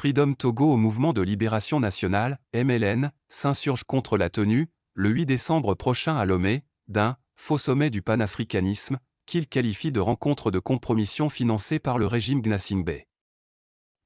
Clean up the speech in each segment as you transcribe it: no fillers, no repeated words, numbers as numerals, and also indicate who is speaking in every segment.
Speaker 1: Freedom Togo au mouvement de libération nationale, MLN, s'insurge contre la tenue, le 8 décembre prochain à Lomé, d'un « faux sommet du panafricanisme » qu'il qualifie de rencontre de compromission financée par le régime Gnassingbé.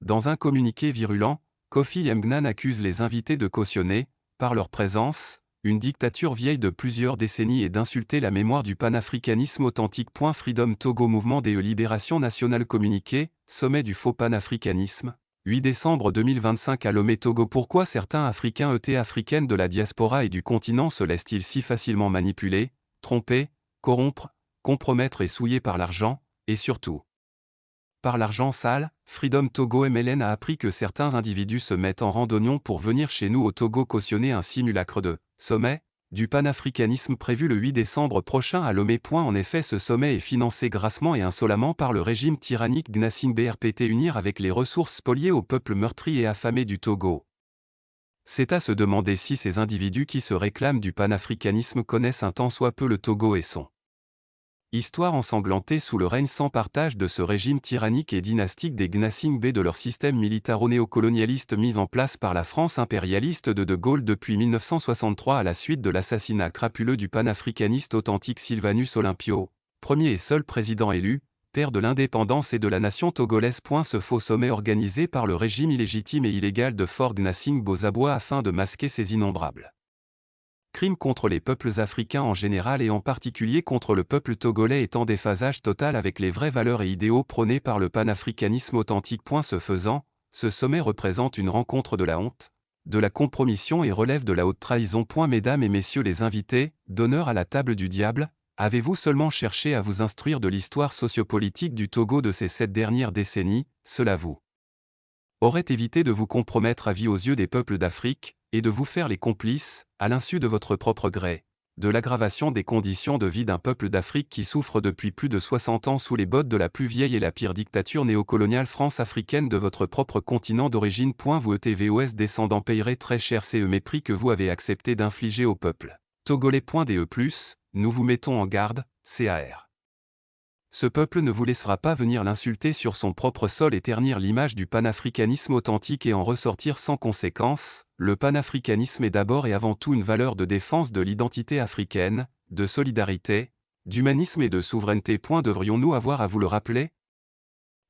Speaker 1: Dans un communiqué virulent, Kofi Mnane accuse les invités de cautionner, par leur présence, une dictature vieille de plusieurs décennies et d'insulter la mémoire du panafricanisme authentique. Freedom Togo mouvement des libération nationale communiqué, sommet du faux panafricanisme, 8 décembre 2025 à Lomé Togo. Pourquoi certains Africains africaines de la diaspora et du continent se laissent-ils si facilement manipuler, tromper, corrompre, compromettre et souiller par l'argent, et surtout par l'argent sale? Freedom Togo MLN a appris que certains individus se mettent en rang d'oignons pour venir chez nous au Togo cautionner un simulacre de « sommet » du panafricanisme prévu le 8 décembre prochain à Lomé. En effet, ce sommet est financé grassement et insolemment par le régime tyrannique Gnassingbé RPT unir avec les ressources spoliées au peuple meurtri et affamé du Togo. C'est à se demander si ces individus qui se réclament du panafricanisme connaissent un tant soit peu le Togo et son histoire ensanglantée sous le règne sans partage de ce régime tyrannique et dynastique des Gnassingbé, de leur système militaro-néocolonialiste mis en place par la France impérialiste de Gaulle depuis 1963 à la suite de l'assassinat crapuleux du panafricaniste authentique Sylvanus Olympio, premier et seul président élu, père de l'indépendance et de la nation togolaise. Ce faux sommet organisé par le régime illégitime et illégal de Fort Gnassingbé afin de masquer ses innombrables crimes contre les peuples africains en général et en particulier contre le peuple togolais est en déphasage total avec les vraies valeurs et idéaux prônés par le panafricanisme authentique. Ce faisant, ce sommet représente une rencontre de la honte, de la compromission et relève de la haute trahison. Mesdames et messieurs les invités, d'honneur à la table du diable, avez-vous seulement cherché à vous instruire de l'histoire sociopolitique du Togo de ces 7 dernières décennies? Cela vous aurait évité de vous compromettre à vie aux yeux des peuples d'Afrique, et de vous faire les complices, à l'insu de votre propre gré, de l'aggravation des conditions de vie d'un peuple d'Afrique qui souffre depuis plus de 60 ans sous les bottes de la plus vieille et la pire dictature néocoloniale France-africaine de votre propre continent d'origine. Vous ETVOS descendants payerez très cher ce mépris que vous avez accepté d'infliger au peuple togolais. Nous vous mettons en garde, CAR. Ce peuple ne vous laissera pas venir l'insulter sur son propre sol et ternir l'image du panafricanisme authentique et en ressortir sans conséquence. Le panafricanisme est d'abord et avant tout une valeur de défense de l'identité africaine, de solidarité, d'humanisme et de souveraineté. Devrions-nous avoir à vous le rappeler?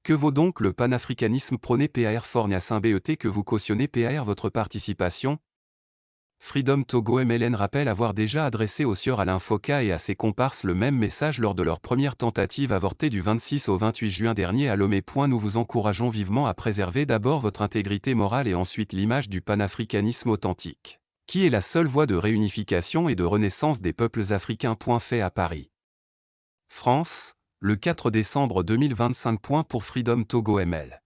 Speaker 1: Que vaut donc le panafricanisme prôné par Fort Gnassingbé que vous cautionnez par votre participation? Freedom Togo MLN rappelle avoir déjà adressé au sieur Alain Foka et à ses comparses le même message lors de leur première tentative avortée du 26 au 28 juin dernier à Lomé. Nous vous encourageons vivement à préserver d'abord votre intégrité morale et ensuite l'image du panafricanisme authentique, qui est la seule voie de réunification et de renaissance des peuples africains. Fait à Paris, France, le 4 décembre 2025. Pour Freedom Togo ML.